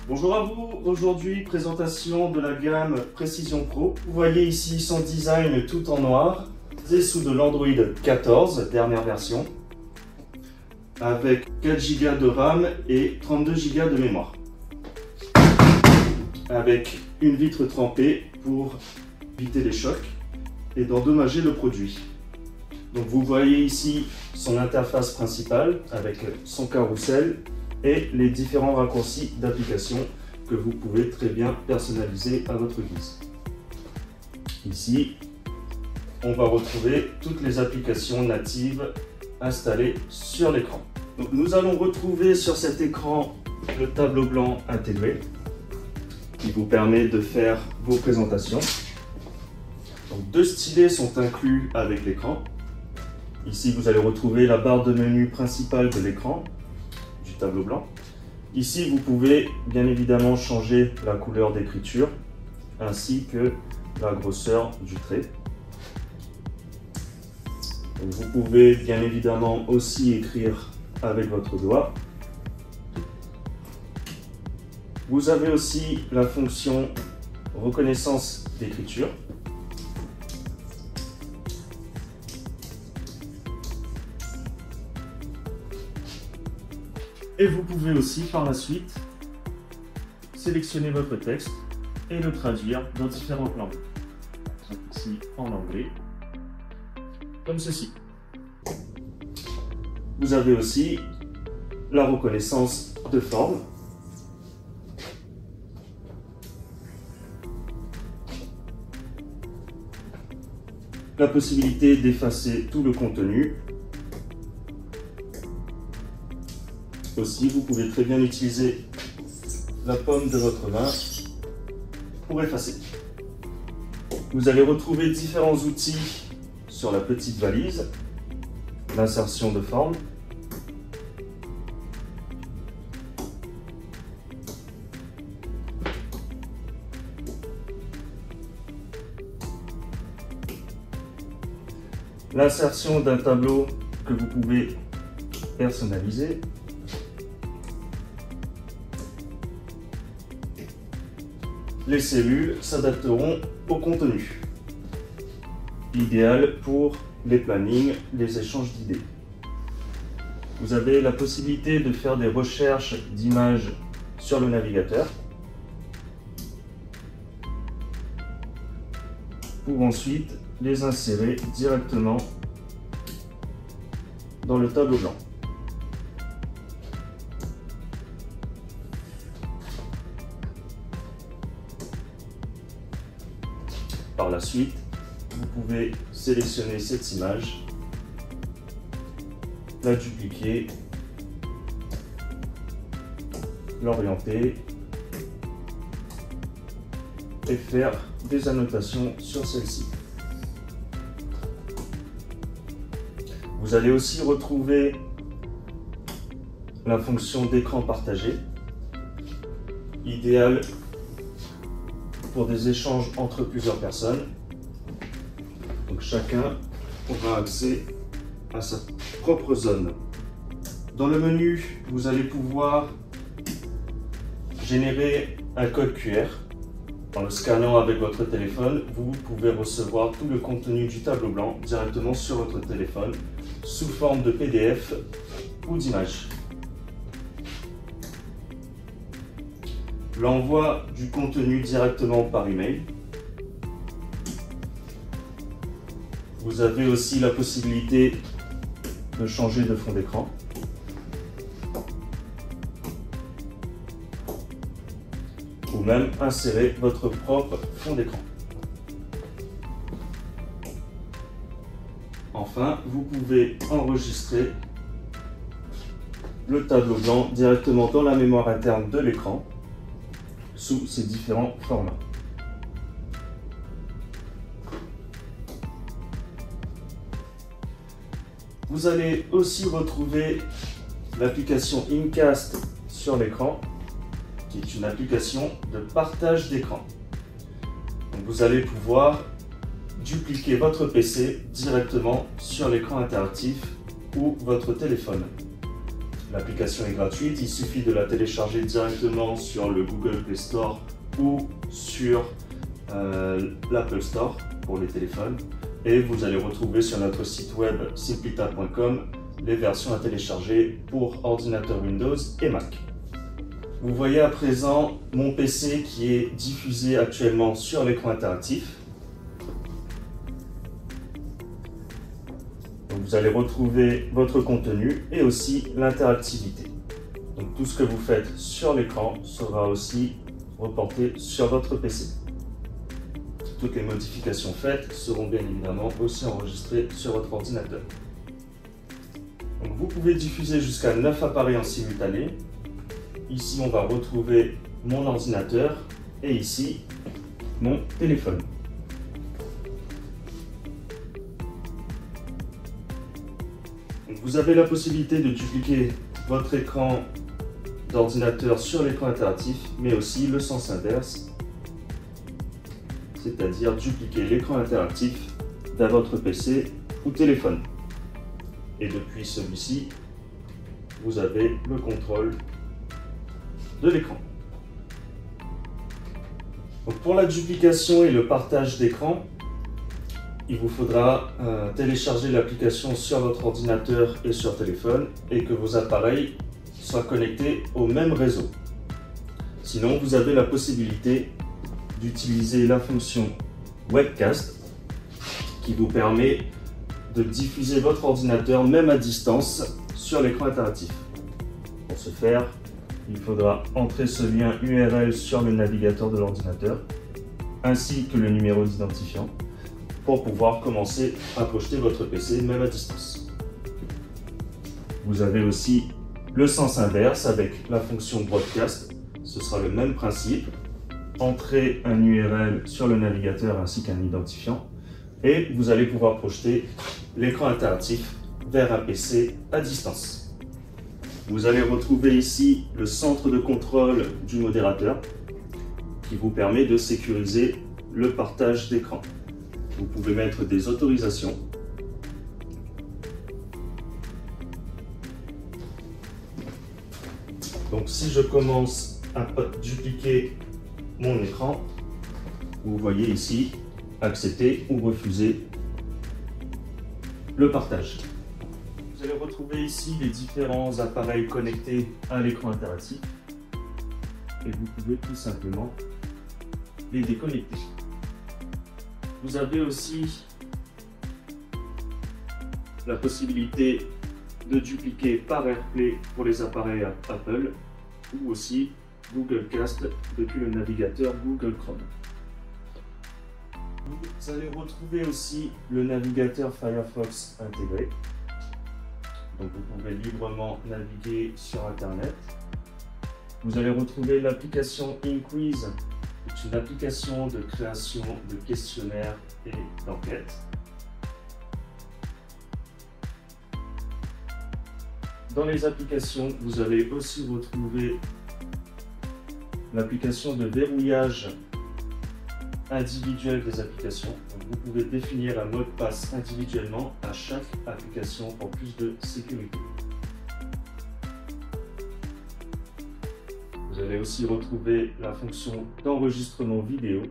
Bonjour à vous, aujourd'hui présentation de la gamme Precision Pro. Vous voyez ici son design tout en noir, c'est sous de l'Android 14, dernière version, avec 4 Go de RAM et 32 Go de mémoire. Avec une vitre trempée pour éviter les chocs et d'endommager le produit. Donc vous voyez ici son interface principale avec son carrousel et les différents raccourcis d'application que vous pouvez très bien personnaliser à votre guise. Ici, on va retrouver toutes les applications natives installées sur l'écran. Nous allons retrouver sur cet écran le tableau blanc intégré qui vous permet de faire vos présentations. Donc, 2 stylets sont inclus avec l'écran. Ici, vous allez retrouver la barre de menu principale de l'écran du tableau blanc. Ici, vous pouvez bien évidemment changer la couleur d'écriture ainsi que la grosseur du trait. Donc, vous pouvez bien évidemment aussi écrire avec votre doigt. Vous avez aussi la fonction reconnaissance d'écriture. Et vous pouvez aussi par la suite sélectionner votre texte et le traduire dans différentes langues. Donc ici en anglais, comme ceci. Vous avez aussi la reconnaissance de forme. La possibilité d'effacer tout le contenu. Aussi, vous pouvez très bien utiliser la paume de votre main pour effacer. Vous allez retrouver différents outils sur la petite valise, l'insertion de forme, l'insertion d'un tableau que vous pouvez personnaliser, les cellules s'adapteront au contenu. Idéal pour les plannings, les échanges d'idées. Vous avez la possibilité de faire des recherches d'images sur le navigateur pour ensuite les insérer directement dans le tableau blanc. Par la suite, vous pouvez sélectionner cette image, la dupliquer, l'orienter et faire des annotations sur celle-ci. Vous allez aussi retrouver la fonction d'écran partagé, idéale pour des échanges entre plusieurs personnes. Donc chacun aura accès à sa propre zone. Dans le menu, vous allez pouvoir générer un code QR. En le scannant avec votre téléphone, vous pouvez recevoir tout le contenu du tableau blanc directement sur votre téléphone sous forme de PDF ou d'image. L'envoi du contenu directement par email. Vous avez aussi la possibilité de changer de fond d'écran. Ou même insérer votre propre fond d'écran. Enfin, vous pouvez enregistrer le tableau blanc directement dans la mémoire interne de l'écran sous ces différents formats. Vous allez aussi retrouver l'application Imcast sur l'écran, qui est une application de partage d'écran. Vous allez pouvoir dupliquer votre PC directement sur l'écran interactif ou votre téléphone. L'application est gratuite, il suffit de la télécharger directement sur le Google Play Store ou sur l'Apple Store pour les téléphones. Et vous allez retrouver sur notre site web simplita.com les versions à télécharger pour ordinateur Windows et Mac. Vous voyez à présent mon PC qui est diffusé actuellement sur l'écran interactif. Donc vous allez retrouver votre contenu et aussi l'interactivité. Donc tout ce que vous faites sur l'écran sera aussi reporté sur votre PC. Toutes les modifications faites seront bien évidemment aussi enregistrées sur votre ordinateur. Donc vous pouvez diffuser jusqu'à 9 appareils en simultané. Ici, on va retrouver mon ordinateur et ici, mon téléphone. Donc, vous avez la possibilité de dupliquer votre écran d'ordinateur sur l'écran interactif, mais aussi le sens inverse, c'est-à-dire dupliquer l'écran interactif vers votre PC ou téléphone. Et depuis celui-ci, vous avez le contrôle de l'écran. Pour la duplication et le partage d'écran, il vous faudra télécharger l'application sur votre ordinateur et sur téléphone et que vos appareils soient connectés au même réseau. Sinon, vous avez la possibilité d'utiliser la fonction Webcast qui vous permet de diffuser votre ordinateur même à distance sur l'écran interactif. Pour ce faire, il faudra entrer ce lien URL sur le navigateur de l'ordinateur ainsi que le numéro d'identifiant pour pouvoir commencer à projeter votre PC même à distance. Vous avez aussi le sens inverse avec la fonction Broadcast. Ce sera le même principe. Entrez un URL sur le navigateur ainsi qu'un identifiant et vous allez pouvoir projeter l'écran interactif vers un PC à distance. Vous allez retrouver ici le centre de contrôle du modérateur qui vous permet de sécuriser le partage d'écran. Vous pouvez mettre des autorisations. Donc si je commence à dupliquer mon écran, vous voyez ici accepter ou refuser le partage. Vous allez retrouver ici les différents appareils connectés à l'écran interactif et vous pouvez tout simplement les déconnecter. Vous avez aussi la possibilité de dupliquer par AirPlay pour les appareils Apple ou aussi Google Cast depuis le navigateur Google Chrome. Vous allez retrouver aussi le navigateur Firefox intégré. Donc vous pouvez librement naviguer sur Internet. Vous allez retrouver l'application InQuiz, qui est une application de création de questionnaires et d'enquêtes. Dans les applications, vous allez aussi retrouver l'application de verrouillage individuel des applications. Donc vous pouvez définir un mot de passe individuellement à chaque application pour plus de sécurité. Vous allez aussi retrouver la fonction d'enregistrement vidéo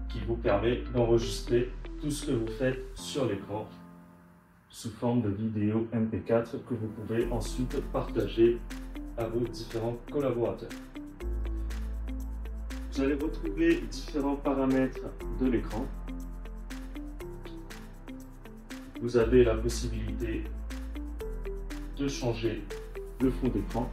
qui vous permet d'enregistrer tout ce que vous faites sur l'écran sous forme de vidéo MP4 que vous pouvez ensuite partager à vos différents collaborateurs. Vous allez retrouver différents paramètres de l'écran. Vous avez la possibilité de changer le fond d'écran.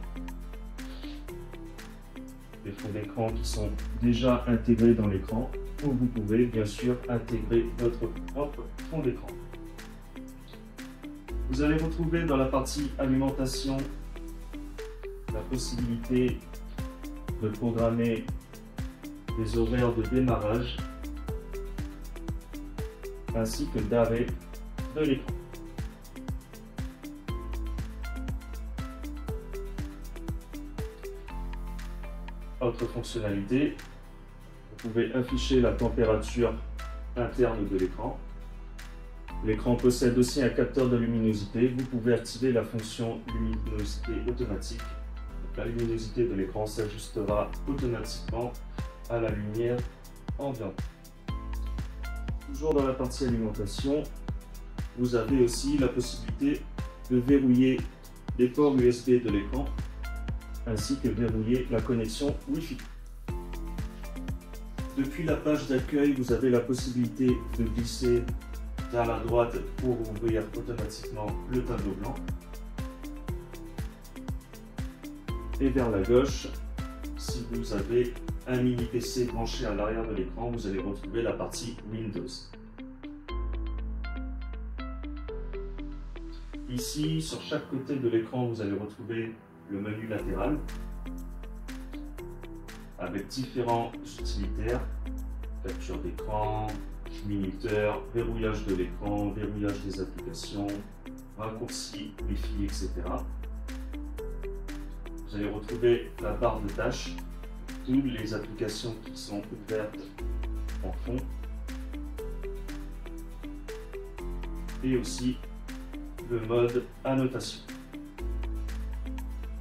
Les fonds d'écran qui sont déjà intégrés dans l'écran, ou vous pouvez bien sûr intégrer votre propre fond d'écran. Vous allez retrouver dans la partie alimentation la possibilité de programmer des horaires de démarrage ainsi que d'arrêt de l'écran. Autre fonctionnalité, vous pouvez afficher la température interne de l'écran L'écran possède aussi un capteur de luminosité. Vous pouvez activer la fonction luminosité automatique. Donc, la luminosité de l'écran s'ajustera automatiquement à la lumière ambiante. Toujours dans la partie alimentation, vous avez aussi la possibilité de verrouiller les ports USB de l'écran ainsi que verrouiller la connexion Wi-Fi. Depuis la page d'accueil, vous avez la possibilité de glisser vers la droite pour ouvrir automatiquement le tableau blanc. Et vers la gauche, si vous avez un mini PC branché à l'arrière de l'écran, vous allez retrouver la partie Windows. Ici, sur chaque côté de l'écran, vous allez retrouver le menu latéral avec différents utilitaires, capture d'écran, minuteur, verrouillage de l'écran, verrouillage des applications, raccourci, Wi-Fi, etc. Vous allez retrouver la barre de tâches, toutes les applications qui sont ouvertes en fond, et aussi le mode annotation,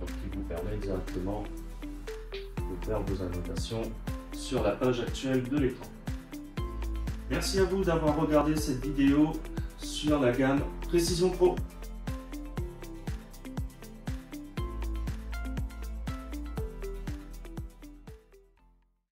donc qui vous permet directement de faire vos annotations sur la page actuelle de l'écran. Merci à vous d'avoir regardé cette vidéo sur la gamme Precision Pro.